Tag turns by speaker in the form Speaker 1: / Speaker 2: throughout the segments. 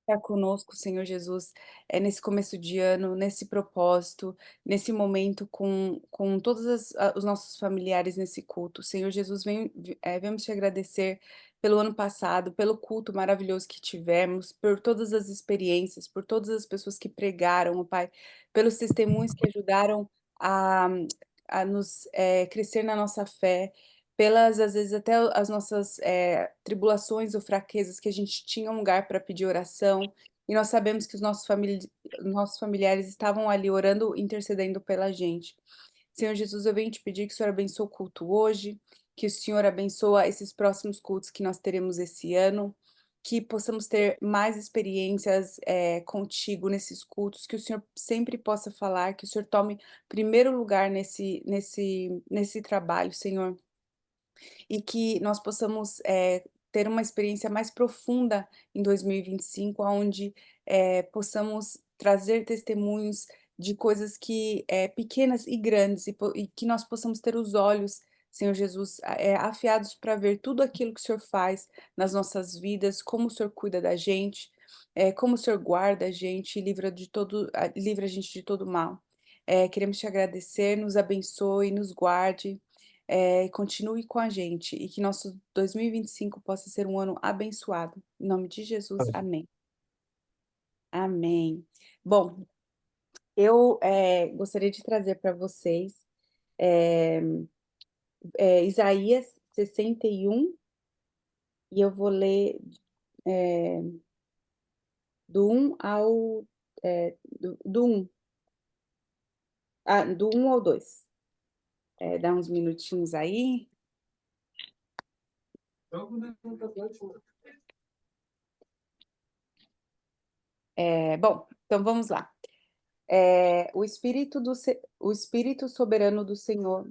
Speaker 1: Está conosco, Senhor Jesus, nesse começo de ano, nesse propósito, nesse momento com todos os nossos familiares nesse culto. Senhor Jesus, vemos te agradecer pelo ano passado, pelo culto maravilhoso que tivemos, por todas as experiências, por todas as pessoas que pregaram, ó Pai, pelos testemunhos que ajudaram a, a nos crescer na nossa fé, pelas, às vezes, até as nossas tribulações ou fraquezas que a gente tinha um lugar para pedir oração, e nós sabemos que nossos familiares estavam ali orando, intercedendo pela gente. Senhor Jesus, eu venho te pedir que o Senhor abençoe o culto hoje, que o Senhor abençoe esses próximos cultos que nós teremos esse ano, que possamos ter mais experiências contigo nesses cultos, que o Senhor sempre possa falar, que o Senhor tome primeiro lugar nesse trabalho, Senhor, e que nós possamos ter uma experiência mais profunda em 2025, onde possamos trazer testemunhos de coisas que pequenas e grandes, e que nós possamos ter os olhos, Senhor Jesus, afiados para ver tudo aquilo que o Senhor faz nas nossas vidas, como o Senhor cuida da gente, como o Senhor guarda a gente e livra a gente de todo mal. Queremos te agradecer, nos abençoe, nos guarde, continue com a gente e que nosso 2025 possa ser um ano abençoado. Em nome de Jesus, amém. Amém. Bom, eu gostaria de trazer para vocês é, Isaías 61, e eu vou ler é, do 1 ao do 1, do 1 ao 2. Dá uns minutinhos aí. Bom, então vamos lá. O Espírito soberano do Senhor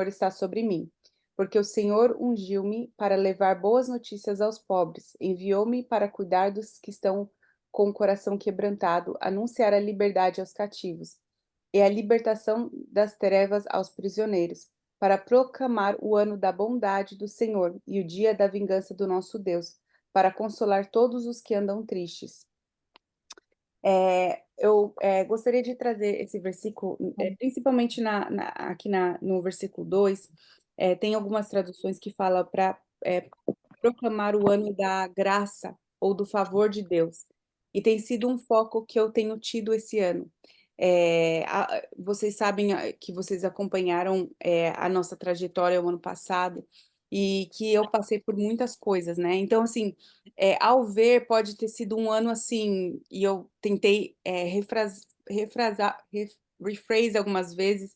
Speaker 1: está sobre mim, porque o Senhor ungiu-me para levar boas notícias aos pobres, enviou-me para cuidar dos que estão com o coração quebrantado, anunciar a liberdade aos cativos e a libertação das trevas aos prisioneiros, para proclamar o ano da bondade do Senhor e o dia da vingança do nosso Deus, para consolar todos os que andam tristes. Eu gostaria de trazer esse versículo, principalmente aqui no versículo 2. Tem algumas traduções que falam para proclamar o ano da graça ou do favor de Deus, e tem sido um foco que eu tenho tido esse ano. Vocês sabem que vocês acompanharam a nossa trajetória o ano passado, e que eu passei por muitas coisas, né? Então, assim, ao ver, pode ter sido um ano assim, e eu tentei rephrase algumas vezes,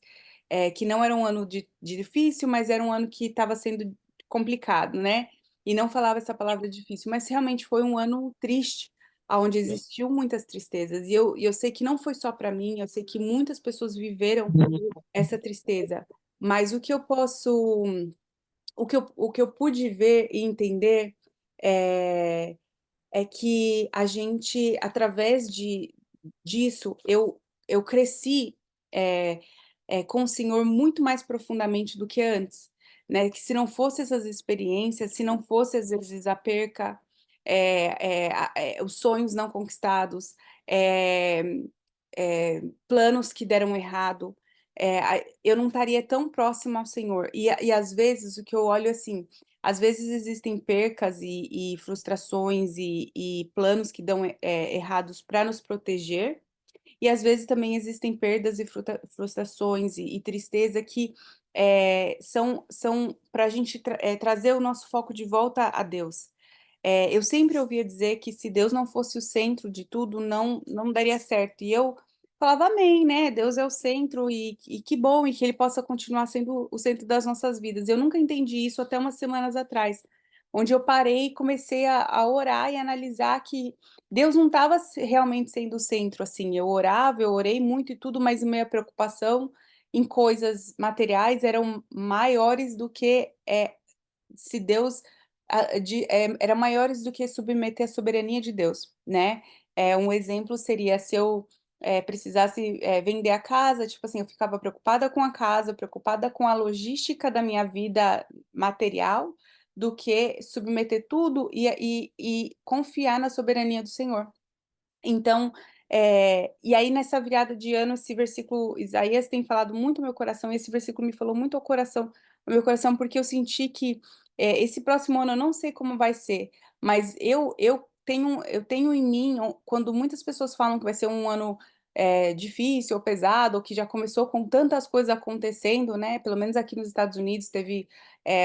Speaker 1: que não era um ano de difícil, mas era um ano que estava sendo complicado, né? E não falava essa palavra difícil, mas realmente foi um ano triste, onde existiu muitas tristezas. E eu sei que não foi só para mim, eu sei que muitas pessoas viveram essa tristeza, mas o que eu pude ver e entender é, é que a gente, através disso, eu cresci com o Senhor muito mais profundamente do que antes, né? Que se não fosse essas experiências, se não fosse às vezes a perca, os sonhos não conquistados, é, planos que deram errado, eu não estaria tão próximo ao Senhor. E às vezes o que eu olho assim, às vezes existem percas e frustrações e planos que dão errados para nos proteger, e às vezes também existem perdas e frustrações e tristeza que são para a gente trazer o nosso foco de volta a Deus. Eu sempre ouvia dizer que se Deus não fosse o centro de tudo, não daria certo. E eu falava amém, né? Deus é o centro, e que bom, e que Ele possa continuar sendo o centro das nossas vidas. Eu nunca entendi isso até umas semanas atrás, onde eu parei e comecei a orar e analisar que Deus não estava realmente sendo o centro, assim. Eu orava, eu orei muito e tudo, mas minha preocupação em coisas materiais eram maiores do que se Deus era maiores do que submeter a soberania de Deus, né? Um exemplo seria se eu precisasse vender a casa, tipo assim, eu ficava preocupada com a casa, preocupada com a logística da minha vida material, do que submeter tudo e confiar na soberania do Senhor. Então, e aí nessa virada de ano, esse versículo, Isaías tem falado muito ao meu coração, e esse versículo me falou muito ao meu coração, porque eu senti que esse próximo ano eu não sei como vai ser, mas eu tenho em mim, quando muitas pessoas falam que vai ser um ano difícil ou pesado, ou que já começou com tantas coisas acontecendo, né? Pelo menos aqui nos Estados Unidos teve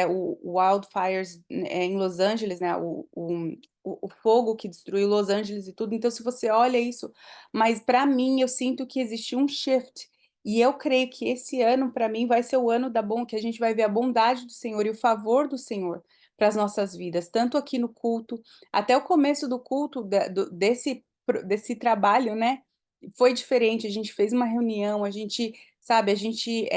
Speaker 1: o wildfires em Los Angeles, né? O fogo que destruiu Los Angeles e tudo. Então, se você olha isso, mas para mim, eu sinto que existe um shift. E eu creio que esse ano, para mim, vai ser o ano da bom, que a gente vai ver a bondade do Senhor e o favor do Senhor para as nossas vidas, tanto aqui no culto, até o começo do culto desse trabalho, né? Foi diferente. A gente fez uma reunião, a gente, sabe, a gente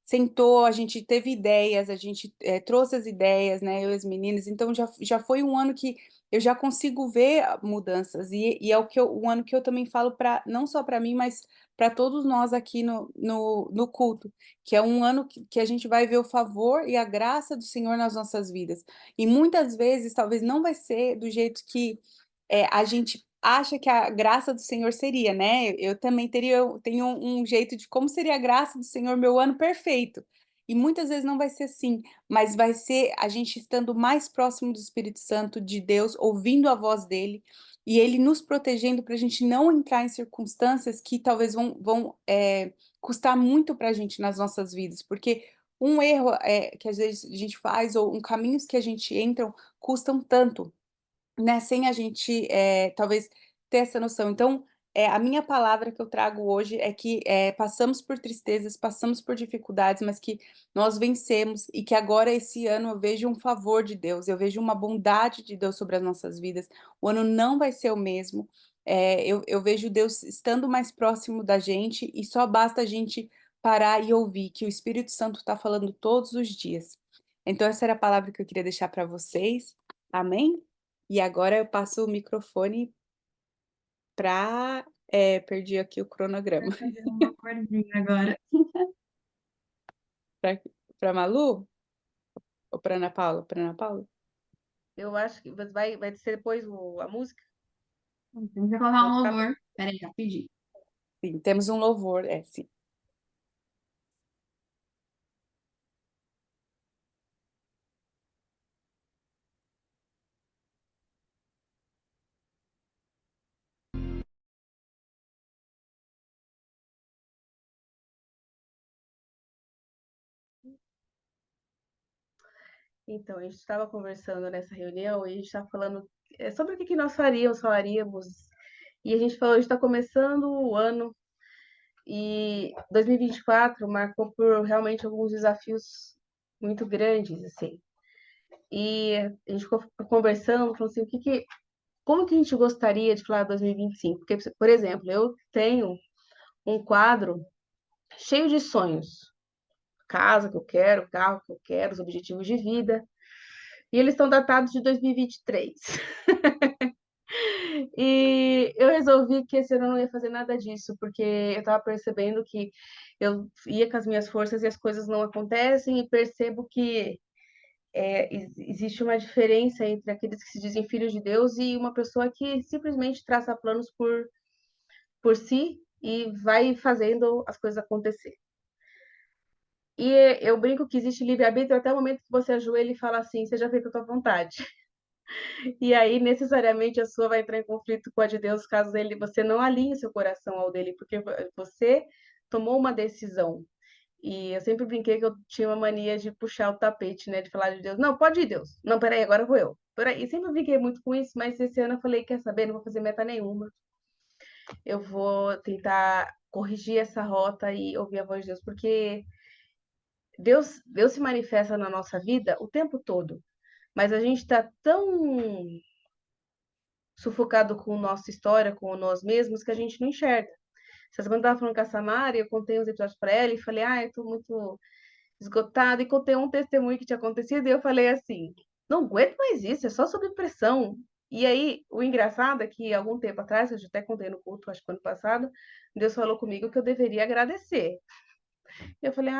Speaker 1: sentou, a gente teve ideias, a gente trouxe as ideias, né, eu e as meninas, então já foi um ano que eu já consigo ver mudanças, e é o ano que eu também falo para, não só para mim, mas para todos nós aqui no culto, que é um ano que a gente vai ver o favor e a graça do Senhor nas nossas vidas, e muitas vezes talvez não vai ser do jeito que a gente acha que a graça do Senhor seria, né? Eu também tenho um jeito de como seria a graça do Senhor, meu ano perfeito. E muitas vezes não vai ser assim, mas vai ser a gente estando mais próximo do Espírito Santo, de Deus, ouvindo a voz dele, e ele nos protegendo para a gente não entrar em circunstâncias que talvez vão custar muito para a gente nas nossas vidas, porque um erro que às vezes a gente faz, ou um caminhos que a gente entra, custam tanto, né, sem a gente, talvez ter essa noção. Então, a minha palavra que eu trago hoje é que, passamos por tristezas, passamos por dificuldades, mas que nós vencemos e que agora esse ano eu vejo um favor de Deus, eu vejo uma bondade de Deus sobre as nossas vidas. O ano não vai ser o mesmo. Eu vejo Deus estando mais próximo da gente e só basta a gente parar e ouvir que o Espírito Santo está falando todos os dias. Então essa era a palavra que eu queria deixar para vocês. Amém? E agora eu passo o microfone para. Perdi aqui o
Speaker 2: Vai
Speaker 1: cronograma.
Speaker 2: fazer uma cordinha agora.
Speaker 1: Para Malu? Ou para Ana Paula? Para Ana Paula?
Speaker 2: Eu acho que vai ser depois a música.
Speaker 3: Tem que colocar
Speaker 2: Vai
Speaker 3: um
Speaker 2: ficar.
Speaker 3: louvor. Peraí, rapidinho.
Speaker 1: Sim, temos um louvor, sim.
Speaker 2: Então, a gente estava conversando nessa reunião e a gente estava falando sobre o que nós faríamos. E a gente falou, a gente está começando o ano e 2024 marcou por realmente alguns desafios muito grandes, assim. E a gente ficou conversando, falou assim, como que a gente gostaria de falar 2025? Porque, por exemplo, eu tenho um quadro cheio de sonhos. Casa que eu quero, carro que eu quero, os objetivos de vida. E eles estão datados de 2023. E eu resolvi que esse ano eu não ia fazer nada disso, porque eu estava percebendo que eu ia com as minhas forças e as coisas não acontecem, e percebo que existe uma diferença entre aqueles que se dizem filhos de Deus e uma pessoa que simplesmente traça planos por si e vai fazendo as coisas acontecer. E eu brinco que existe livre-arbítrio até o momento que você ajoelha e fala assim, seja feita a tua vontade. E aí, necessariamente, a sua vai entrar em conflito com a de Deus, caso você não alinhe seu coração ao dele, porque você tomou uma decisão. E eu sempre brinquei que eu tinha uma mania de puxar o tapete, né? De falar de Deus. Não, pode ir, Deus. Não, peraí, agora vou eu. Peraí. E sempre brinquei muito com isso, mas esse ano eu falei, quer saber? Não vou fazer meta nenhuma. Eu vou tentar corrigir essa rota e ouvir a voz de Deus, porque Deus se manifesta na nossa vida o tempo todo. Mas a gente está tão sufocado com nossa história, com nós mesmos, que a gente não enxerga. Essa semana eu estava falando com a Samara, eu contei uns episódios para ela e falei, eu tô muito esgotada, e contei um testemunho que tinha acontecido, e eu falei assim, não aguento mais isso, é só sob pressão. E aí, o engraçado é que, algum tempo atrás, eu já até contei no culto, acho que ano passado, Deus falou comigo que eu deveria agradecer. Eu falei,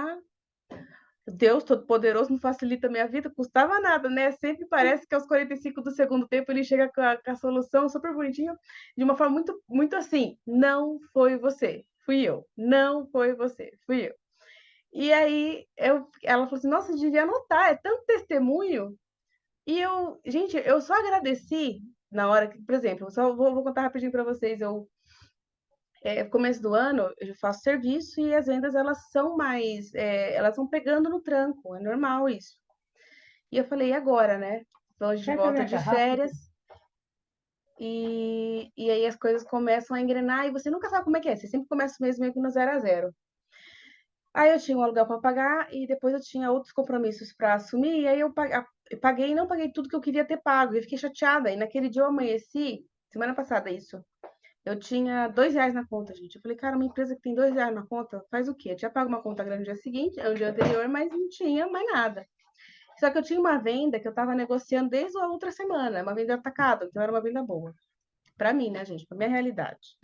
Speaker 2: Deus Todo-Poderoso não facilita a minha vida, custava nada, né? Sempre parece que aos 45 do segundo tempo ele chega com a solução super bonitinha, de uma forma muito, muito assim, não foi você, fui eu. Não foi você, fui eu. E aí ela falou assim, nossa, devia anotar, é tanto testemunho. E gente, eu só agradeci na hora que, por exemplo, só vou contar rapidinho para vocês. Começo do ano, eu faço serviço e as vendas elas são mais, elas vão pegando no tranco, é normal isso. E eu falei, e agora, né? Então a gente volta de férias e aí as coisas começam a engrenar e você nunca sabe como é que é. Você sempre começa mesmo meio que no 0 a 0. Aí eu tinha um aluguel para pagar e depois eu tinha outros compromissos para assumir. E aí eu paguei e não paguei tudo que eu queria ter pago. E eu fiquei chateada. E naquele dia eu amanheci, semana passada isso, eu tinha R$ 2 na conta, gente. Eu falei, cara, uma empresa que tem R$ 2 na conta, faz o quê? Eu tinha pago uma conta grande no dia seguinte, no dia anterior, mas não tinha mais nada. Só que eu tinha uma venda que eu tava negociando desde a outra semana, uma venda atacada, então era uma venda boa. Pra mim, né, gente? Pra minha realidade.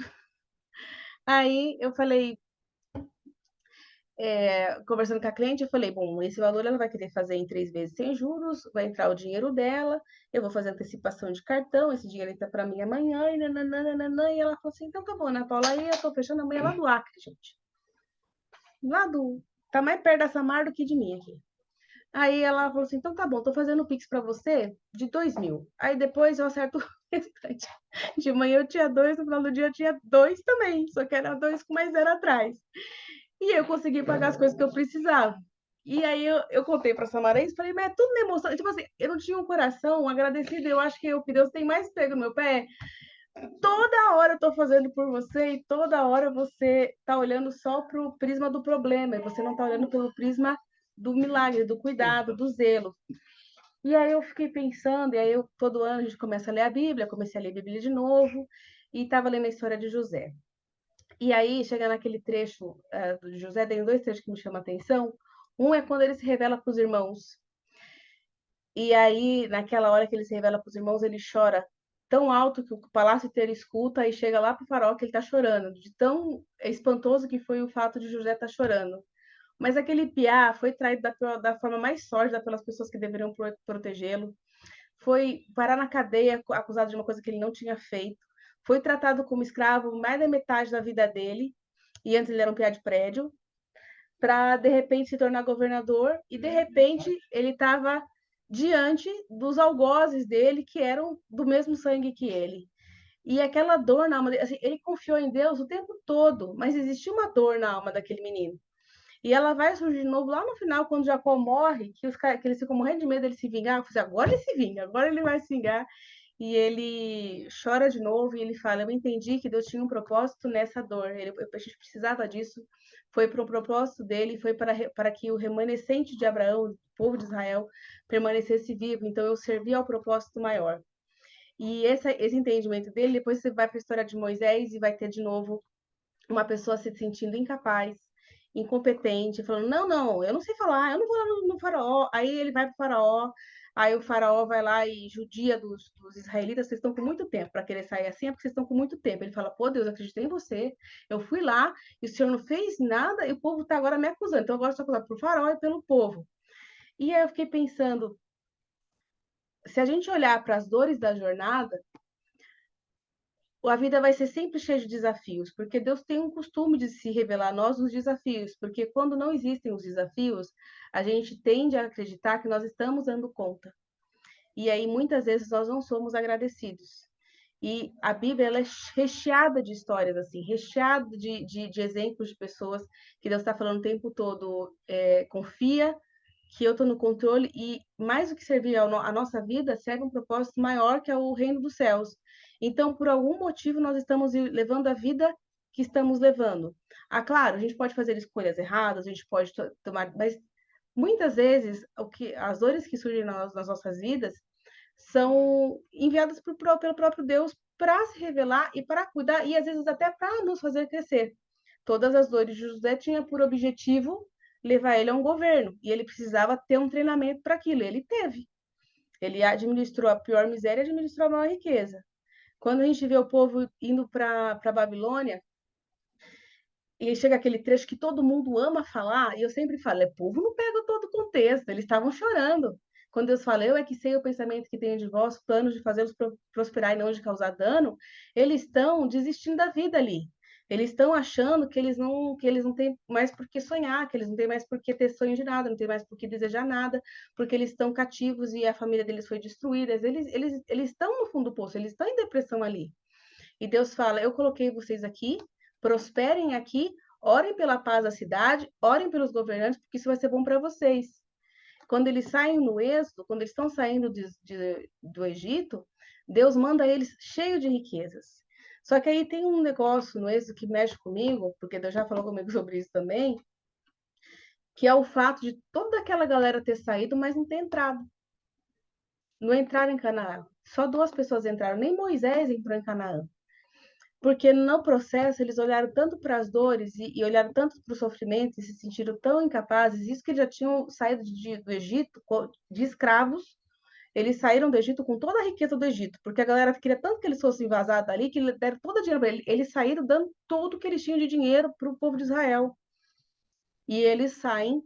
Speaker 2: Aí eu falei, conversando com a cliente, eu falei, bom, esse valor ela vai querer fazer em 3 vezes sem juros, vai entrar o dinheiro dela, eu vou fazer antecipação de cartão, esse dinheiro entra pra mim amanhã, e nananana, e ela falou assim, então tá bom, né, Paula? Aí eu tô fechando amanhã lá do Acre, gente. Lá do... Tá mais perto da Samar do que de mim aqui. Aí ela falou assim, então tá bom, tô fazendo o Pix pra você de 2.000. Aí depois eu acerto o restante. De manhã eu tinha dois, no final do dia eu tinha dois também, só que era dois com mais zero atrás. E eu consegui pagar as coisas que eu precisava. E aí eu contei pra Samara isso, falei, mas é tudo na emoção. Tipo assim, eu não tinha um coração agradecido, eu acho que o que Deus tem mais pego no meu pé. Toda hora eu tô fazendo por você e toda hora você tá olhando só pro prisma do problema, e você não tá olhando pelo prisma do milagre, do cuidado, do zelo. E aí eu fiquei pensando, e aí todo ano a gente começa a ler a Bíblia, comecei a ler a Bíblia de novo, e estava lendo a história de José. E aí, chega naquele trecho do José, tem dois trechos que me chamam a atenção. Um é quando ele se revela para os irmãos. E aí, naquela hora que ele se revela para os irmãos, ele chora tão alto que o palácio inteiro escuta e chega lá para o faraó que ele está chorando, de tão espantoso que foi o fato de José estar chorando. Mas aquele piá foi traído da forma mais sórdida pelas pessoas que deveriam protegê-lo, foi parar na cadeia acusado de uma coisa que ele não tinha feito, foi tratado como escravo mais da metade da vida dele, e antes ele era um piá de prédio, para de repente se tornar governador, e de repente ele estava diante dos algozes dele, que eram do mesmo sangue que ele. E aquela dor na alma dele, assim, ele confiou em Deus o tempo todo, mas existia uma dor na alma daquele menino. E ela vai surgir de novo lá no final, quando Jacó morre, que eles ficam morrendo de medo dele se vingar. Eu falei, agora ele se vinga, agora ele vai se vingar. E ele chora de novo e ele fala: eu entendi que Deus tinha um propósito nessa dor. A gente precisava disso. Foi para o propósito dele, foi para que o remanescente de Abraão, o povo de Israel, permanecesse vivo. Então eu servi ao propósito maior. E esse entendimento dele, depois você vai para a história de Moisés e vai ter de novo uma pessoa se sentindo incapaz, incompetente, falando: não, não, eu não sei falar, eu não vou lá no faraó. Aí ele vai para o faraó, aí o faraó vai lá e judia dos israelitas: vocês estão com muito tempo para querer sair assim, é porque vocês estão com muito tempo. Ele fala: pô, Deus, eu acreditei em você, eu fui lá e o senhor não fez nada e o povo está agora me acusando. Então agora eu estou acusado por faraó e pelo povo. E aí eu fiquei pensando, se a gente olhar para as dores da jornada, a vida vai ser sempre cheia de desafios, porque Deus tem um costume de se revelar a nós nos desafios, porque quando não existem os desafios, a gente tende a acreditar que nós estamos dando conta. E aí muitas vezes nós não somos agradecidos. E a Bíblia ela é recheada de histórias assim, recheada de exemplos de pessoas que Deus está falando o tempo todo, confia que eu estou no controle e mais do que servir a nossa vida, serve um propósito maior que é o reino dos céus. Então, por algum motivo, nós estamos levando a vida que estamos levando. Ah, claro, a gente pode fazer escolhas erradas, a gente pode tomar, mas muitas vezes as dores que surgem nas nossas vidas são enviadas pelo próprio Deus para se revelar e para cuidar e às vezes até para nos fazer crescer. Todas as dores de José tinham por objetivo levar ele a um governo e ele precisava ter um treinamento para aquilo. Ele teve. Ele administrou a pior miséria e administrou a maior riqueza. Quando a gente vê o povo indo para a Babilônia, e chega aquele trecho que todo mundo ama falar, e eu sempre falo, o povo não pega todo o contexto, eles estavam chorando. Quando Deus fala, eu é que sei o pensamento que tenho de vós, planos de fazê-los prosperar e não de causar dano, eles estão desistindo da vida ali. Eles estão achando que eles não têm mais por que sonhar, que eles não têm mais por que ter sonho de nada, não têm mais por que desejar nada, porque eles estão cativos e a família deles foi destruída. Eles estão no fundo do poço, eles estão em depressão ali. E Deus fala: eu coloquei vocês aqui, prosperem aqui, orem pela paz da cidade, orem pelos governantes, porque isso vai ser bom para vocês. Quando eles saem no êxodo, quando eles estão saindo do Egito, Deus manda eles cheio de riquezas. Só que aí tem um negócio no êxodo que mexe comigo, porque Deus já falou comigo sobre isso também, que é o fato de toda aquela galera ter saído, mas não ter entrado. Não entraram em Canaã. Só 2 pessoas entraram, nem Moisés entrou em Canaã. Porque no processo eles olharam tanto para as dores e olharam tanto para o sofrimento e se sentiram tão incapazes, isso que eles já tinham saído do Egito de escravos, eles saíram do Egito com toda a riqueza do Egito, porque a galera queria tanto que eles fossem vazados dali, que deram todo o dinheiro para eles. Eles saíram dando tudo que eles tinham de dinheiro para o povo de Israel. E eles saem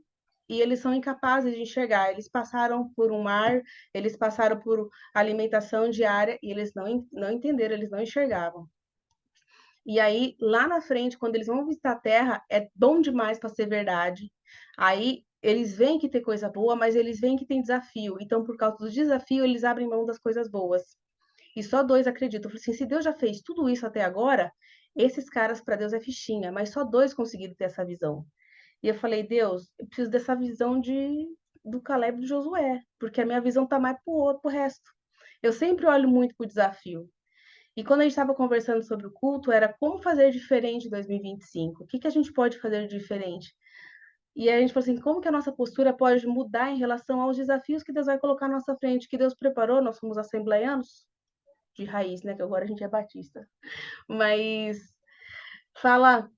Speaker 2: e eles são incapazes de enxergar. Eles passaram por um mar, eles passaram por alimentação diária e eles não entenderam, eles não enxergavam. E aí, lá na frente, quando eles vão visitar a Terra, é bom demais para ser verdade. Aí eles veem que tem coisa boa, mas eles veem que tem desafio. Então, por causa do desafio, eles abrem mão das coisas boas. E só 2 acreditam. Eu falei assim, se Deus já fez tudo isso até agora, esses caras para Deus é fichinha, mas só 2 conseguiram ter essa visão. E eu falei, Deus, eu preciso dessa visão do Caleb e do Josué, porque a minha visão tá mais pro resto. Eu sempre olho muito pro desafio. E quando a gente estava conversando sobre o culto, era como fazer diferente em 2025. O que que a gente pode fazer de diferente? E aí a gente falou assim, como que a nossa postura pode mudar em relação aos desafios que Deus vai colocar na nossa frente, que Deus preparou, nós somos assembleianos de raiz, né, que agora a gente é batista. Mas fala,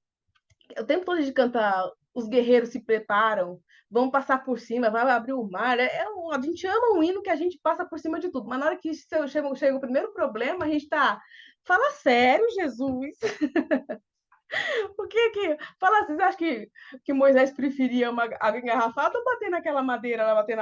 Speaker 2: o tempo todo de cantar, os guerreiros se preparam, vão passar por cima, vai abrir o mar. A gente ama um hino que a gente passa por cima de tudo. Mas na hora que chega o primeiro problema, a gente tá. Fala sério, Jesus. O que que. Fala assim, você acha que Moisés preferia uma água engarrafada ou bater naquela madeira, bater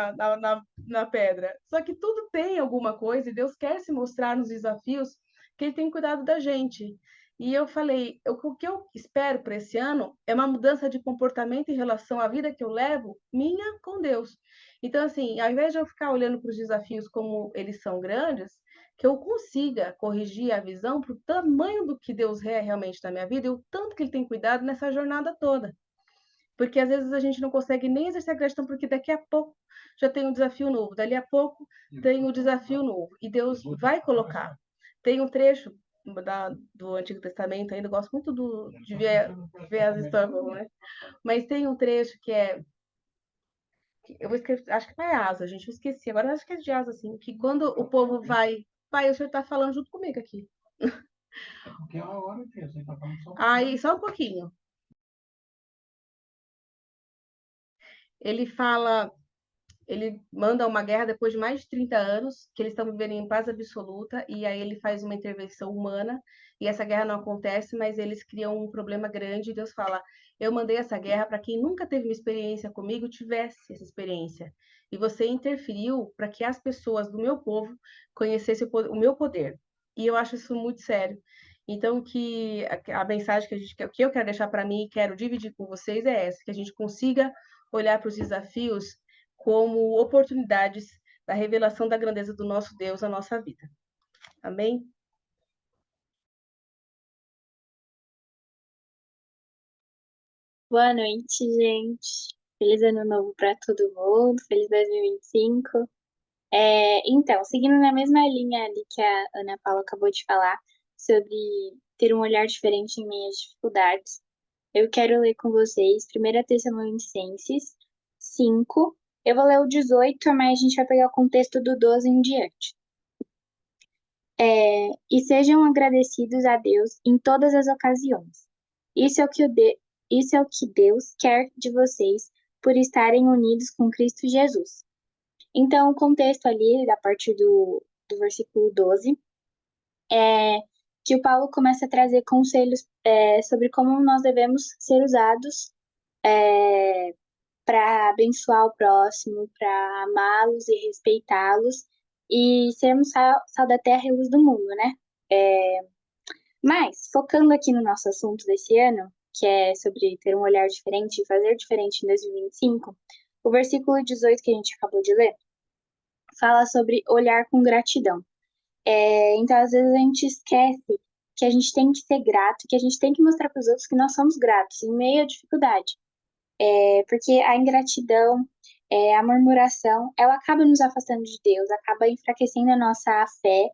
Speaker 2: na pedra? Só que tudo tem alguma coisa e Deus quer se mostrar nos desafios que Ele tem cuidado da gente. E eu falei, o que eu espero para esse ano é uma mudança de comportamento em relação à vida que eu levo, minha com Deus. Então, assim, ao invés de eu ficar olhando para os desafios como eles são grandes, que eu consiga corrigir a visão para o tamanho do que Deus é realmente na minha vida e o tanto que Ele tem cuidado nessa jornada toda. Porque às vezes a gente não consegue nem exercer a gratidão, porque daqui a pouco já tem um desafio novo, dali a pouco tem um desafio novo, e Deus vai colocar. Tem um trecho do Antigo Testamento, ainda gosto muito de ver as histórias, né? Mas tem um trecho que é. Eu vou esquecer, acho que é asa, gente, eu esqueci. Agora acho que é de asa, assim, que quando o povo vai. Pai, o senhor tá falando junto comigo aqui.
Speaker 4: É porque é uma hora que você tá falando só.
Speaker 2: Aí, só um pouquinho. Ele fala, ele manda uma guerra depois de mais de 30 anos, que eles estão vivendo em paz absoluta, e aí ele faz uma intervenção humana, e essa guerra não acontece, mas eles criam um problema grande, e Deus fala: eu mandei essa guerra para quem nunca teve uma experiência comigo tivesse essa experiência. E você interferiu para que as pessoas do meu povo conhecessem o meu poder. E eu acho isso muito sério. Então, que a mensagem que eu quero deixar para mim e quero dividir com vocês é essa, que a gente consiga olhar para os desafios como oportunidades da revelação da grandeza do nosso Deus na nossa vida. Amém?
Speaker 5: Boa noite, gente. Feliz ano novo para todo mundo. Feliz 2025. Então, seguindo na mesma linha ali que a Ana Paula acabou de falar, sobre ter um olhar diferente em meio às dificuldades, eu quero ler com vocês 1 Tessalonicenses 5. Eu vou ler o 18, mas a gente vai pegar o contexto do 12 em diante. E sejam agradecidos a Deus em todas as ocasiões. Isso é o que isso é o que Deus quer de vocês por estarem unidos com Cristo Jesus. Então, o contexto ali, a partir do versículo 12, é que o Paulo começa a trazer conselhos sobre como nós devemos ser usados para abençoar o próximo, para amá-los e respeitá-los e sermos sal da terra e luz do mundo, né? Mas, focando aqui no nosso assunto desse ano, que é sobre ter um olhar diferente e fazer diferente em 2025, o versículo 18 que a gente acabou de ler fala sobre olhar com gratidão. Então, às vezes, a gente esquece que a gente tem que ser grato, que a gente tem que mostrar para os outros que nós somos gratos em meio à dificuldade. Porque a ingratidão, a murmuração, ela acaba nos afastando de Deus, acaba enfraquecendo a nossa fé.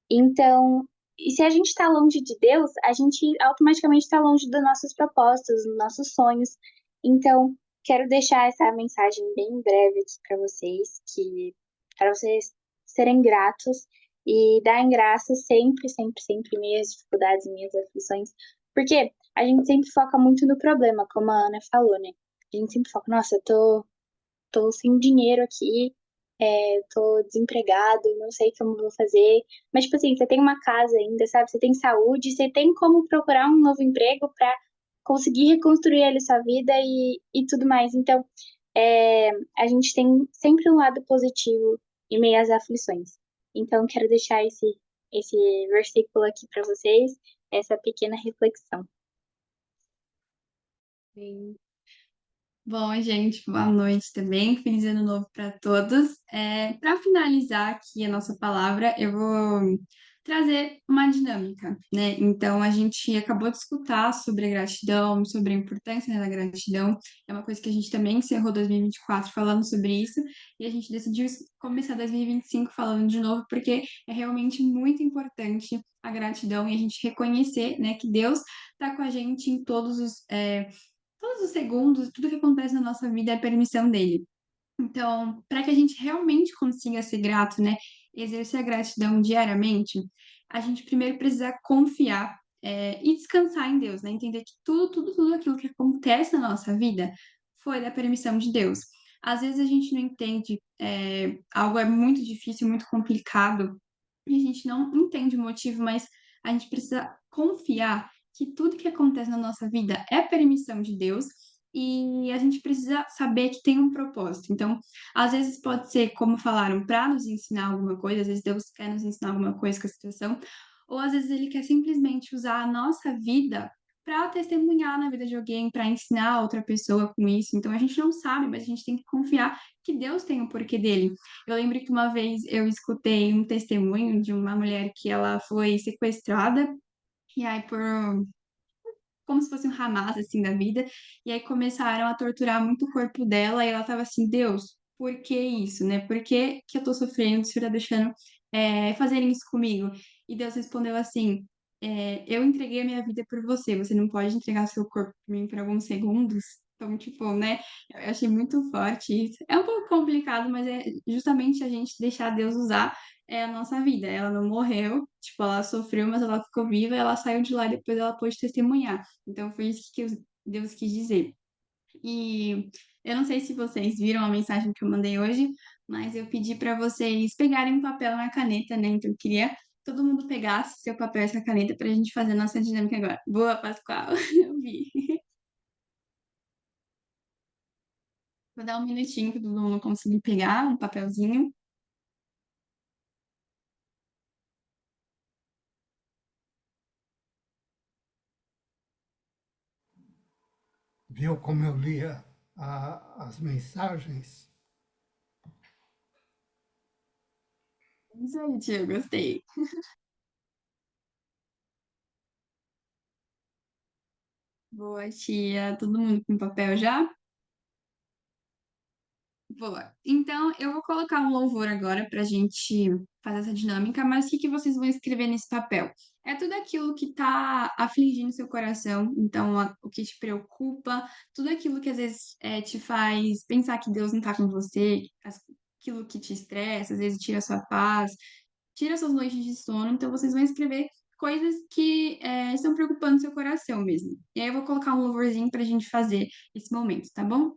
Speaker 5: Então, e se a gente está longe de Deus, a gente automaticamente está longe dos nossos propósitos, dos nossos sonhos. Então, quero deixar essa mensagem bem breve aqui para vocês serem gratos e darem graças sempre, sempre, sempre em meio às dificuldades, em meio às aflições. Porque a gente sempre foca muito no problema, como a Ana falou, né? A gente sempre foca, nossa, tô sem dinheiro aqui, tô desempregado, não sei como vou fazer. Mas, tipo assim, você tem uma casa ainda, sabe? Você tem saúde, você tem como procurar um novo emprego para conseguir reconstruir ali sua vida e tudo mais. Então, a gente tem sempre um lado positivo em meio às aflições. Então, quero deixar esse versículo aqui para vocês, essa pequena reflexão.
Speaker 3: Sim. Bom, gente, boa noite também. Feliz ano novo para todos. Para finalizar aqui a nossa palavra, eu vou trazer uma dinâmica, né? Então, a gente acabou de escutar sobre a gratidão, sobre a importância, né, da gratidão. É uma coisa que a gente também encerrou 2024 falando sobre isso, e a gente decidiu começar 2025 falando de novo, porque é realmente muito importante a gratidão e a gente reconhecer, né, que Deus está com a gente em todos os segundos, tudo que acontece na nossa vida é permissão dele. Então, para que a gente realmente consiga ser grato, né, exercer a gratidão diariamente, a gente primeiro precisa confiar, e descansar em Deus, né? Entender que tudo aquilo que acontece na nossa vida foi da permissão de Deus. Às vezes a gente não entende, algo é muito difícil, muito complicado, e a gente não entende o motivo, mas a gente precisa confiar que tudo que acontece na nossa vida é permissão de Deus e a gente precisa saber que tem um propósito. Então, às vezes pode ser, como falaram, para nos ensinar alguma coisa, às vezes Deus quer nos ensinar alguma coisa com a situação, ou às vezes Ele quer simplesmente usar a nossa vida para testemunhar na vida de alguém, para ensinar outra pessoa com isso. Então, a gente não sabe, mas a gente tem que confiar que Deus tem o porquê dele. Eu lembro que uma vez eu escutei um testemunho de uma mulher que ela foi sequestrada, e aí por como se fosse um Hamas, assim, da vida. E aí começaram a torturar muito o corpo dela, e ela tava assim, Deus, por que isso, né? Por que que eu tô sofrendo? O Senhor tá deixando fazerem isso comigo? E Deus respondeu assim, eu entreguei a minha vida por você, você não pode entregar seu corpo por mim por alguns segundos? Então, tipo, né? Eu achei muito forte isso. É um pouco complicado, mas é justamente a gente deixar Deus usar a nossa vida. Ela não morreu, tipo, ela sofreu, mas ela ficou viva, ela saiu de lá e depois ela pôde testemunhar. Então foi isso que Deus quis dizer. E eu não sei se vocês viram a mensagem que eu mandei hoje, mas eu pedi para vocês pegarem um papel e uma caneta, né? Então eu queria que todo mundo pegasse seu papel e essa caneta para a gente fazer a nossa dinâmica agora. Boa, Pascoal, eu vi. Vou dar um minutinho para todo mundo conseguir pegar um papelzinho.
Speaker 4: Viu como eu lia as mensagens?
Speaker 3: Isso aí, tia, gostei. Boa, tia. Todo mundo com papel já? Boa. Então, eu vou colocar um louvor agora para a gente fazer essa dinâmica, mas o que que vocês vão escrever nesse papel? É tudo aquilo que está afligindo seu coração, então, o que te preocupa, tudo aquilo que às vezes te faz pensar que Deus não está com você, aquilo que te estressa, às vezes tira sua paz, tira suas noites de sono, então vocês vão escrever coisas que estão preocupando seu coração mesmo. E aí eu vou colocar um louvorzinho para a gente fazer esse momento, tá bom?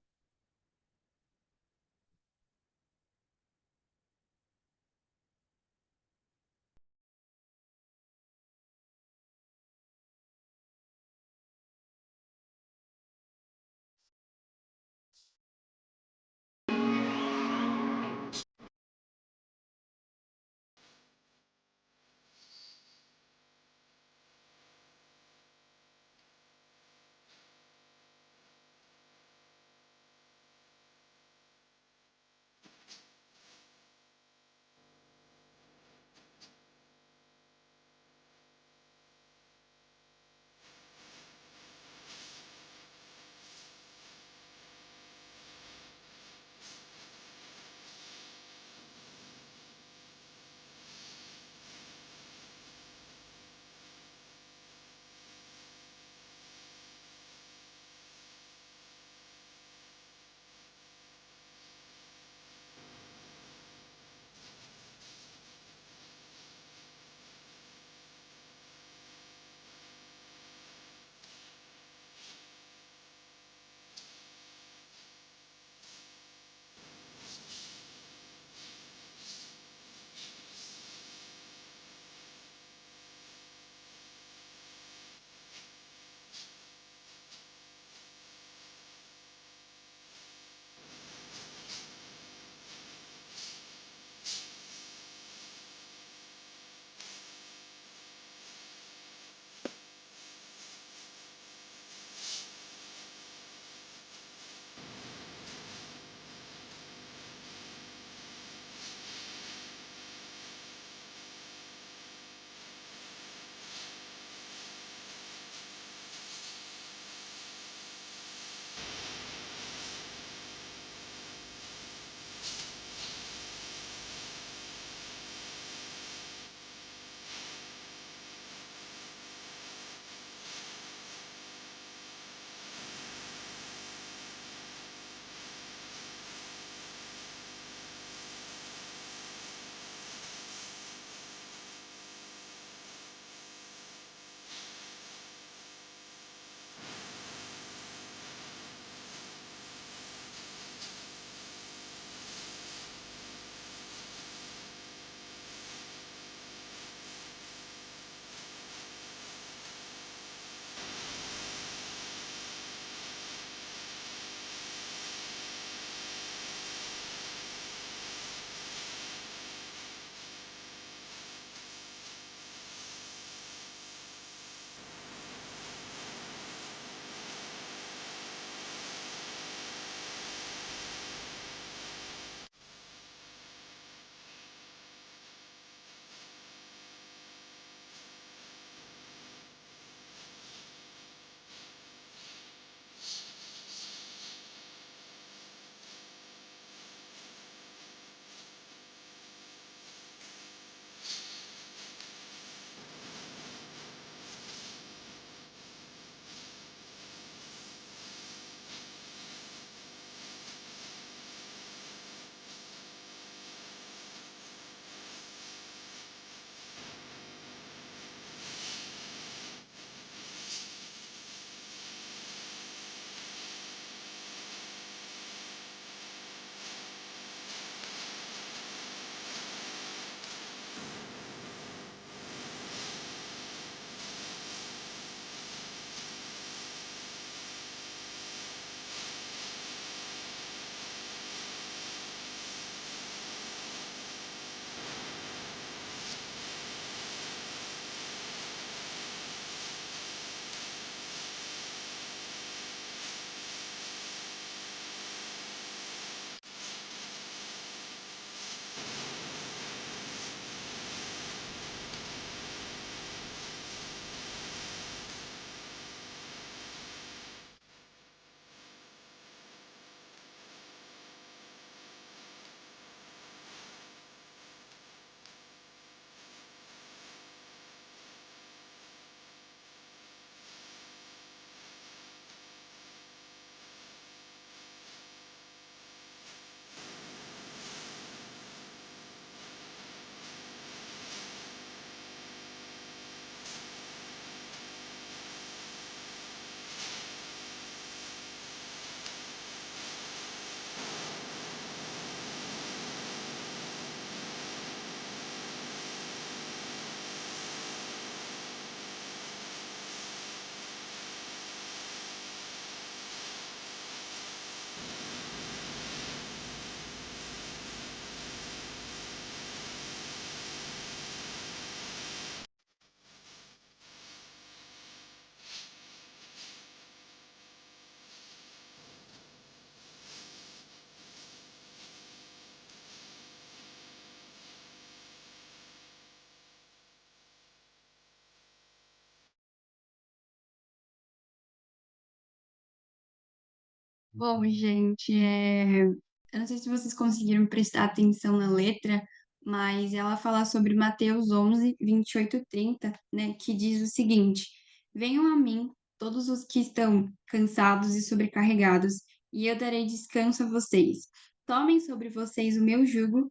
Speaker 3: Bom, gente, eu não sei se vocês conseguiram prestar atenção na letra, mas ela fala sobre Mateus 11, 28 e 30, né, que diz o seguinte: Venham a mim todos os que estão cansados e sobrecarregados, e eu darei descanso a vocês. Tomem sobre vocês o meu jugo,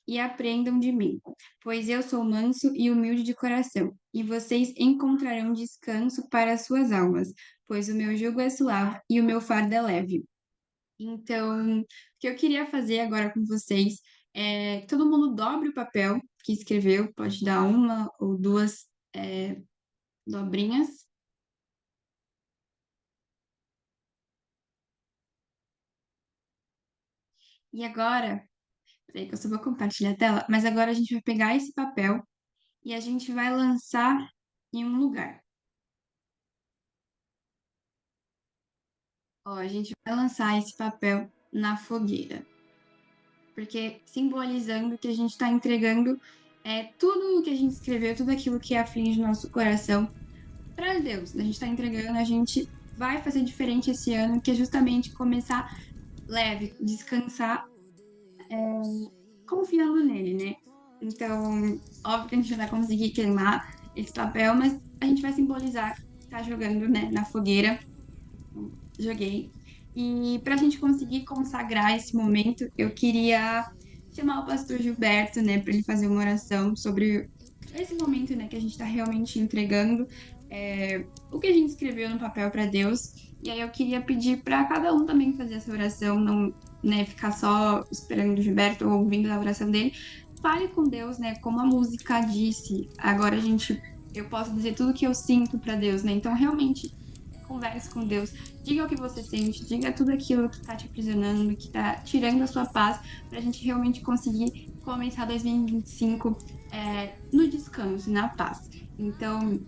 Speaker 3: e aprendam de mim, pois eu sou manso e humilde de coração, e vocês encontrarão descanso para as suas almas, pois o meu jugo é suave e o meu fardo é leve. Então, o que eu queria fazer agora com vocês é que todo mundo dobre o papel que escreveu, pode dar uma ou duas dobrinhas. E agora, peraí que eu só vou compartilhar a tela, mas agora a gente vai pegar esse papel e a gente vai lançar em um lugar. Ó, a gente vai lançar esse papel na fogueira. Porque simbolizando que a gente está entregando tudo o que a gente escreveu, tudo aquilo que aflige nosso coração para Deus. A gente está entregando, a gente vai fazer diferente esse ano, que é justamente começar leve, descansar, confiando nele, né? Então, óbvio que a gente não vai conseguir queimar esse papel, mas a gente vai simbolizar, tá jogando, né, na fogueira. Joguei. E para a gente conseguir consagrar esse momento, eu queria chamar o pastor Gilberto, né, para ele fazer uma oração sobre esse momento, né, que a gente está realmente entregando o que a gente escreveu no papel para Deus. E aí eu queria pedir para cada um também fazer essa oração, não, né, ficar só esperando o Gilberto ou ouvindo a oração dele. Fale com Deus, né, como a música disse. Agora eu posso dizer tudo que eu sinto para Deus, né? Então realmente converse com Deus, diga o que você sente, diga tudo aquilo que está te aprisionando, que está tirando a sua paz, para a gente realmente conseguir começar 2025 no descanso, na paz. Então,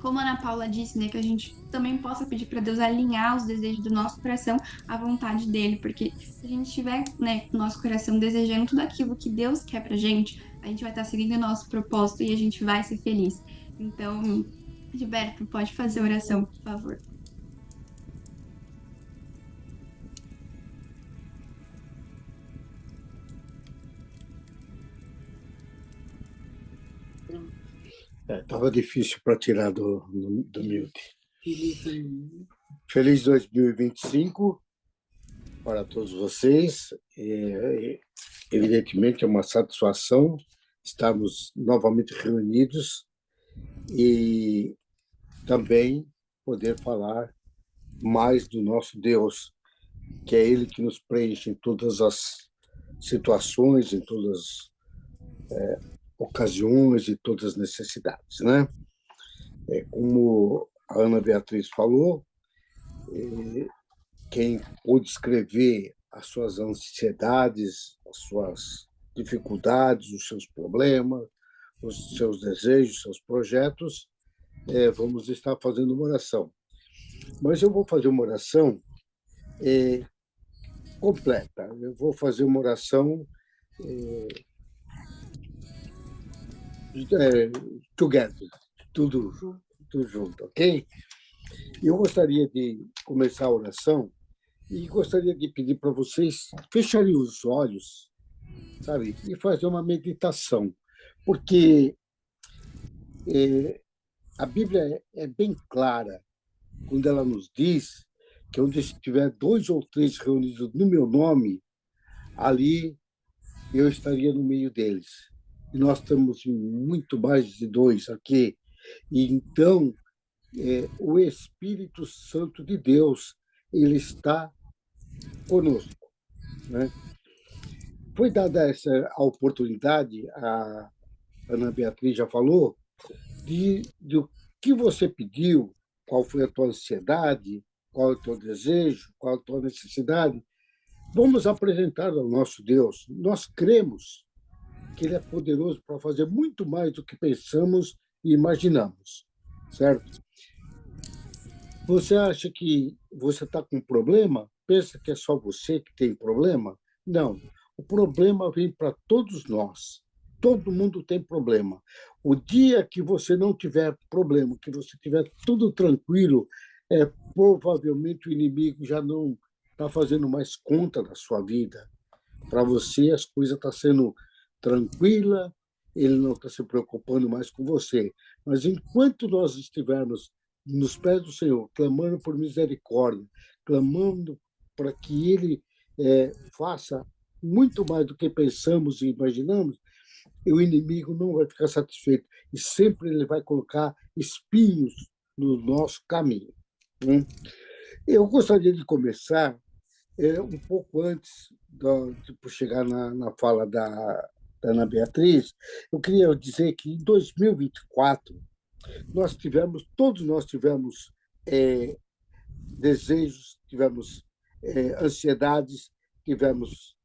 Speaker 3: como a Ana Paula disse, né, que a gente também possa pedir para Deus alinhar os desejos do nosso coração à vontade dele, porque se a gente estiver, né, no nosso coração desejando tudo aquilo que Deus quer pra gente, a gente vai estar seguindo o nosso propósito e a gente vai ser feliz. Então, Gilberto, pode fazer a oração, por favor.
Speaker 6: Estava difícil para tirar do mute. Feliz 2025 para todos vocês. Evidentemente, é uma satisfação estarmos novamente reunidos e também poder falar mais do nosso Deus, que é Ele que nos preenche em todas as situações, em todas as ocasiões e todas as necessidades, né? Como a Ana Beatriz falou, quem pôde escrever as suas ansiedades, as suas dificuldades, os seus problemas, os seus desejos, os seus projetos, vamos estar fazendo uma oração. Mas eu vou fazer uma oração completa. Eu vou fazer uma oração together, tudo junto, ok? Eu gostaria de começar a oração e gostaria de pedir para vocês fecharem os olhos, sabe, e fazer uma meditação, porque a Bíblia é bem clara quando ela nos diz que onde estiver 2 ou 3 reunidos no meu nome, ali eu estaria no meio deles. E nós temos muito mais de 2 aqui. E então, o Espírito Santo de Deus, ele está conosco, né? Foi dada a oportunidade, a Ana Beatriz já falou, do que você pediu, qual foi a tua ansiedade, qual é o teu desejo, qual é a tua necessidade. Vamos apresentar ao nosso Deus. Nós cremos que Ele é poderoso para fazer muito mais do que pensamos e imaginamos, certo? Você acha que você está com problema? Pensa que é só você que tem problema? Não. O problema vem para todos nós. Todo mundo tem problema. O dia que você não tiver problema, que você tiver tudo tranquilo, provavelmente o inimigo já não está fazendo mais conta da sua vida. Para você, as coisas estão sendo tranquila, ele não está se preocupando mais com você. Mas enquanto nós estivermos nos pés do Senhor, clamando por misericórdia, clamando para que Ele faça muito mais do que pensamos e imaginamos, o inimigo não vai ficar satisfeito e sempre ele vai colocar espinhos no nosso caminho. Né? Eu gostaria de começar um pouco antes de chegar na fala da Ana Beatriz. Eu queria dizer que em 2024 todos nós tivemos desejos, tivemos ansiedades, tivemos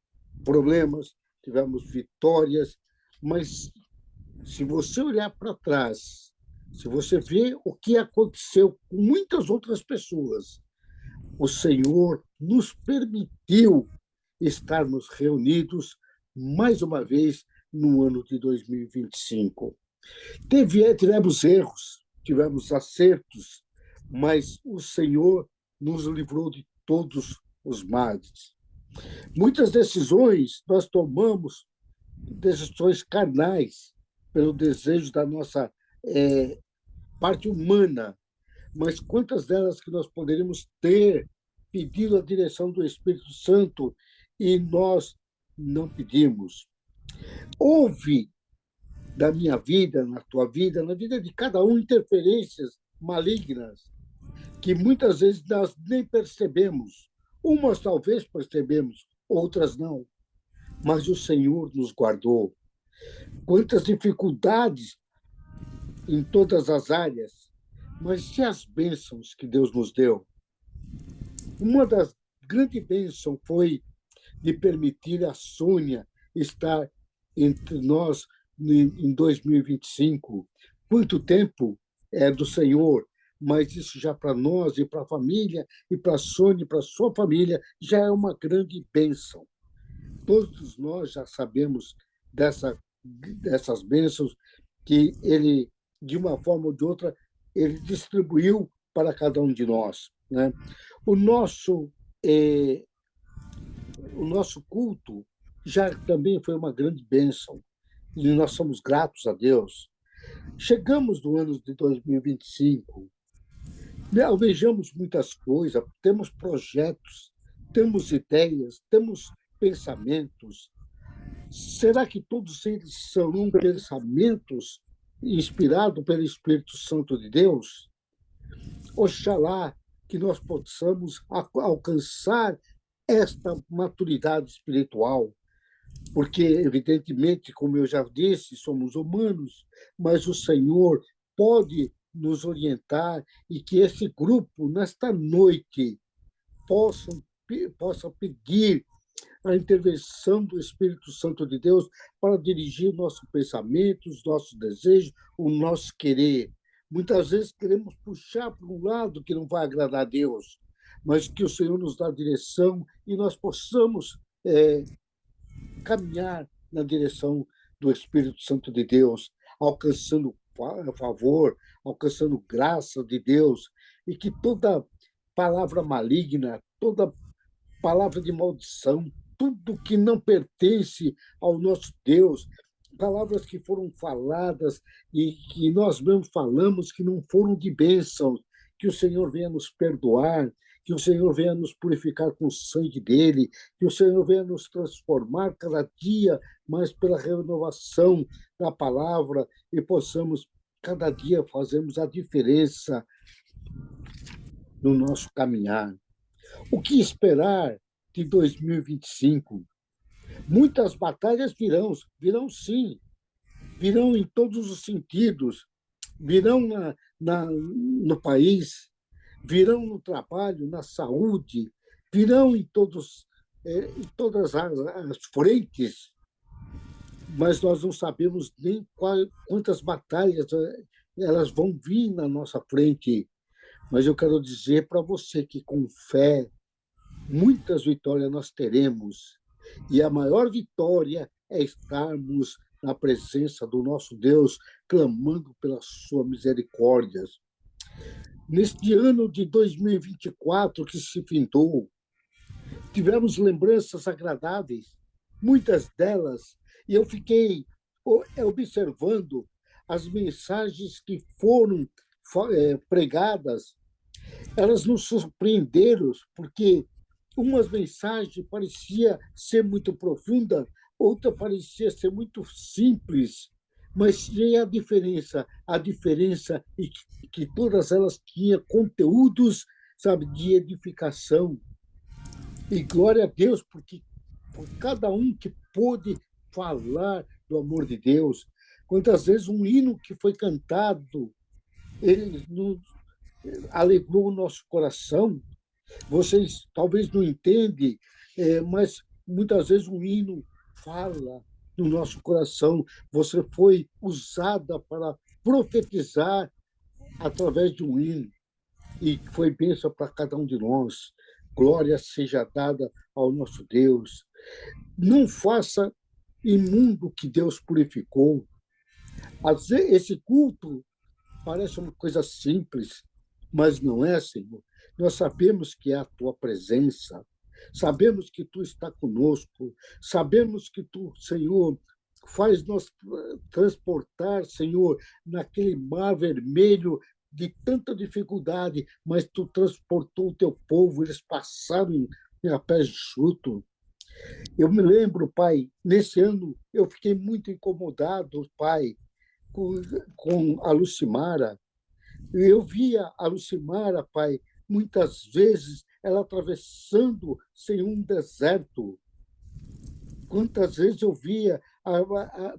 Speaker 6: problemas, tivemos vitórias, mas se você olhar para trás, se você ver o que aconteceu com muitas outras pessoas, o Senhor nos permitiu estarmos reunidos mais uma vez no ano de 2025. Tivemos erros, tivemos acertos, mas o Senhor nos livrou de todos os males. Muitas decisões nós tomamos, decisões carnais, pelo desejo da nossa parte humana, mas quantas delas que nós poderíamos ter pedido a direção do Espírito Santo e nós não pedimos. Houve na minha vida, na tua vida, na vida de cada um, interferências malignas que muitas vezes nós nem percebemos. Umas talvez percebemos, outras não. Mas o Senhor nos guardou. Quantas dificuldades em todas as áreas, mas e as bênçãos que Deus nos deu? Uma das grandes bênçãos foi de permitir a Sônia estar entre nós em 2025. Quanto tempo é do Senhor, mas isso já para nós e para a família, e para a Sônia, e para a sua família, já é uma grande bênção. Todos nós já sabemos dessas bênçãos que ele, de uma forma ou de outra, ele distribuiu para cada um de nós. Né? O nosso culto já também foi uma grande bênção, e nós somos gratos a Deus. Chegamos no ano de 2025, almejamos muitas coisas, temos projetos, temos ideias, temos pensamentos. Será que todos eles serão pensamentos inspirados pelo Espírito Santo de Deus? Oxalá que nós possamos alcançar esta maturidade espiritual, porque, evidentemente, como eu já disse, somos humanos, mas o Senhor pode nos orientar e que esse grupo, nesta noite, possa pedir a intervenção do Espírito Santo de Deus para dirigir nossos pensamentos, nossos desejos, o nosso querer. Muitas vezes queremos puxar para um lado que não vai agradar a Deus, mas que o Senhor nos dá direção e nós possamos caminhar na direção do Espírito Santo de Deus, alcançando favor, alcançando graça de Deus, e que toda palavra maligna, toda palavra de maldição, tudo que não pertence ao nosso Deus, palavras que foram faladas e que nós mesmos falamos que não foram de bênção, que o Senhor venha nos perdoar, que o Senhor venha nos purificar com o sangue dele, que o Senhor venha nos transformar cada dia mais pela renovação da palavra e possamos cada dia fazermos a diferença no nosso caminhar. O que esperar de 2025? Muitas batalhas virão sim, virão em todos os sentidos, virão no país, virão no trabalho, na saúde, virão em todas as frentes, mas nós não sabemos nem quantas batalhas elas vão vir na nossa frente. Mas eu quero dizer para você que, com fé, muitas vitórias nós teremos. E a maior vitória é estarmos na presença do nosso Deus, clamando pela sua misericórdia. Neste ano de 2024 que se findou, tivemos lembranças agradáveis, muitas delas, e eu fiquei observando as mensagens que foram pregadas. Elas nos surpreenderam, porque umas mensagens parecia ser muito profunda, outra parecia ser muito simples, mas tinha a diferença. A diferença é que todas elas tinham conteúdos, sabe, de edificação. E glória a Deus, porque por cada um que pôde falar do amor de Deus. Quantas vezes um hino que foi cantado, ele nos alegrou o nosso coração. Vocês talvez não entendem, mas muitas vezes um hino fala no nosso coração. Você foi usada para profetizar através de um hino, e foi bênção para cada um de nós. Glória seja dada ao nosso Deus. Não faça imundo o que Deus purificou. Esse culto parece uma coisa simples, mas não é, Senhor. Nós sabemos que é a tua presença, sabemos que tu está conosco, sabemos que tu, Senhor, faz nós transportar, Senhor, naquele mar vermelho de tanta dificuldade, mas tu transportou o teu povo, eles passaram a pé enxuto. Eu me lembro, Pai, nesse ano eu fiquei muito incomodado, Pai, com a Lucimara. Eu via a Lucimara, Pai, muitas vezes ela atravessando sem um deserto. Quantas vezes eu via,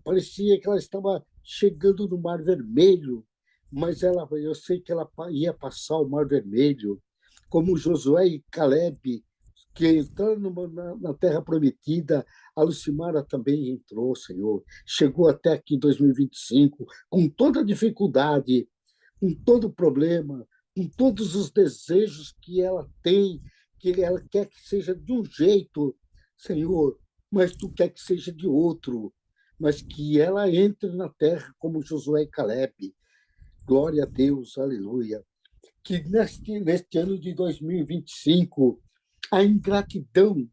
Speaker 6: parecia que ela estava chegando no Mar Vermelho, mas eu sei que ela ia passar o Mar Vermelho, como Josué e Caleb, que entraram na Terra Prometida. A Lucimara também entrou, Senhor. Chegou até aqui em 2025, com toda a dificuldade, com todo o problema, com todos os desejos que ela tem, que ela quer que seja de um jeito, Senhor, mas tu quer que seja de outro, mas que ela entre na terra como Josué e Caleb. Glória a Deus, aleluia. Que neste ano de 2025, a ingratidão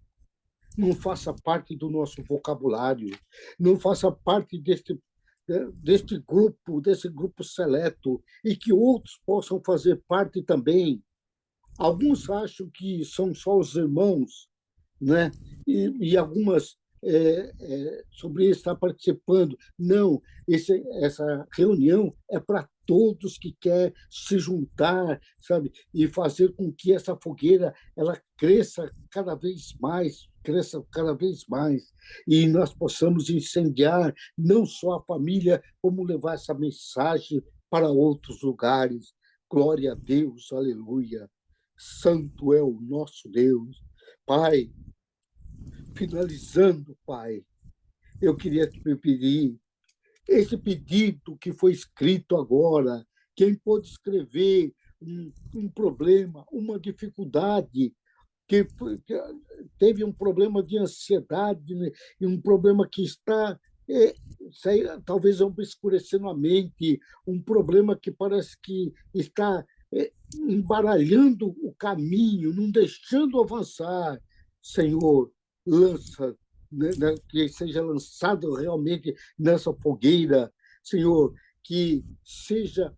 Speaker 6: não faça parte do nosso vocabulário, não faça parte deste grupo seleto, e que outros possam fazer parte também. Alguns acham que são só os irmãos, né? E algumas sobre isso estar participando. Não, essa reunião é para todos que querem se juntar, sabe, e fazer com que essa fogueira ela cresça cada vez mais, e nós possamos incendiar não só a família, como levar essa mensagem para outros lugares. Glória a Deus, aleluia. Santo é o nosso Deus. Pai, finalizando, Pai, eu queria te pedir esse pedido que foi escrito agora. Quem pôde escrever um problema, uma dificuldade, que teve um problema de ansiedade, né? E um problema que está talvez obscurecendo a mente, um problema que parece que está embaralhando o caminho, não deixando avançar. Senhor, lança, né, que seja lançado realmente nessa fogueira, Senhor, que seja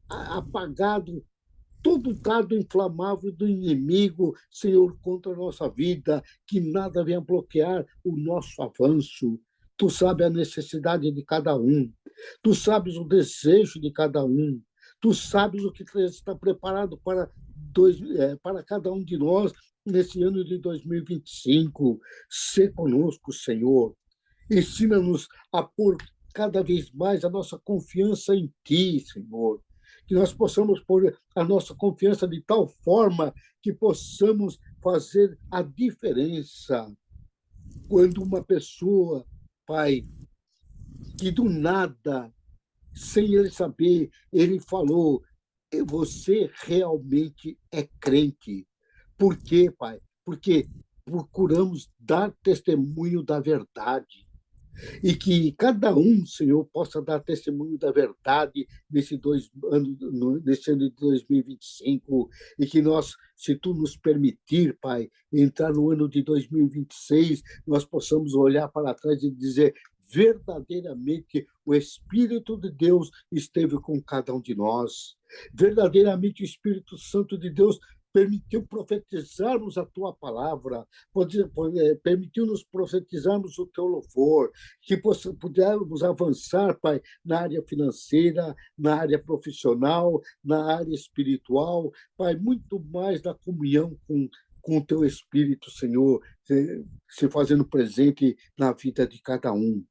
Speaker 6: apagado todo dardo inflamável do inimigo, Senhor, contra a nossa vida, que nada venha bloquear o nosso avanço. Tu sabes a necessidade de cada um, tu sabes o desejo de cada um, tu sabes o que está preparado para cada um de nós nesse ano de 2025. Sê conosco, Senhor. Ensina-nos a pôr cada vez mais a nossa confiança em Ti, Senhor. Que nós possamos pôr a nossa confiança de tal forma que possamos fazer a diferença. Quando uma pessoa, Pai, que do nada, sem ele saber, ele falou: você realmente é crente. Por quê, Pai? Porque procuramos dar testemunho da verdade. e que cada um, Senhor, possa dar testemunho da verdade nesse ano de 2025, e que nós, se tu nos permitir, Pai, entrar no ano de 2026, nós possamos olhar para trás e dizer: verdadeiramente o Espírito de Deus esteve com cada um de nós. Verdadeiramente o Espírito Santo de Deus permitiu profetizarmos a tua palavra, permitiu-nos profetizarmos o teu louvor, que pudermos avançar, Pai, na área financeira, na área profissional, na área espiritual, Pai, muito mais na comunhão com o teu Espírito, Senhor, se fazendo presente na vida de cada um.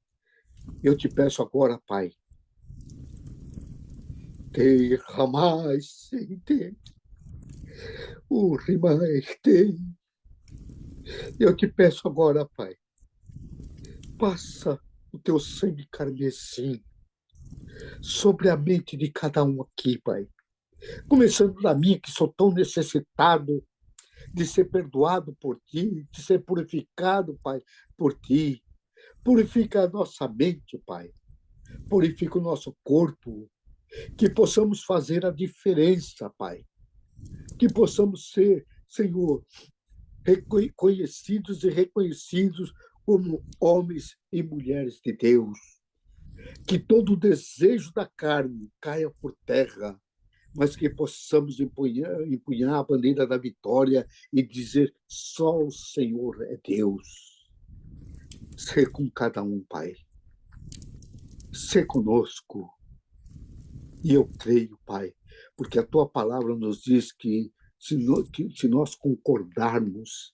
Speaker 6: Eu te peço agora, Pai, derramai, Senhor, o rimaeste. Eu te peço agora, Pai, passa o teu sangue carmesim sobre a mente de cada um aqui, Pai. Começando da minha, que sou tão necessitado de ser perdoado por Ti, de ser purificado, Pai, por Ti. Purifica a nossa mente, Pai. Purifica o nosso corpo. Que possamos fazer a diferença, Pai. Que possamos ser, Senhor, conhecidos e reconhecidos como homens e mulheres de Deus. Que todo o desejo da carne caia por terra, mas que possamos empunhar a bandeira da vitória e dizer: só o Senhor é Deus. Ser com cada um, Pai. Ser conosco. E eu creio, Pai, porque a tua palavra nos diz que se nós concordarmos,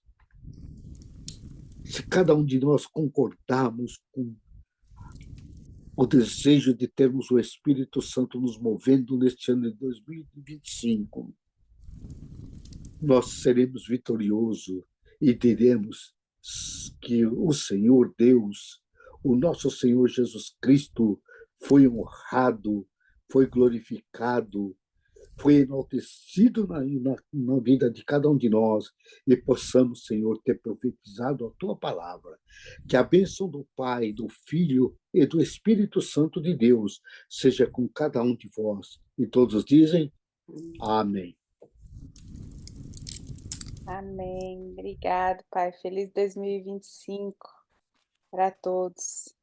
Speaker 6: se cada um de nós concordarmos com o desejo de termos o Espírito Santo nos movendo neste ano de 2025, nós seremos vitoriosos e diremos que o Senhor Deus, o nosso Senhor Jesus Cristo, foi honrado, foi glorificado, foi enaltecido na vida de cada um de nós, e possamos, Senhor, ter profetizado a tua palavra. Que a bênção do Pai, do Filho e do Espírito Santo de Deus seja com cada um de vós. E todos dizem amém.
Speaker 1: Amém. Obrigado, Pai. Feliz 2025 para todos.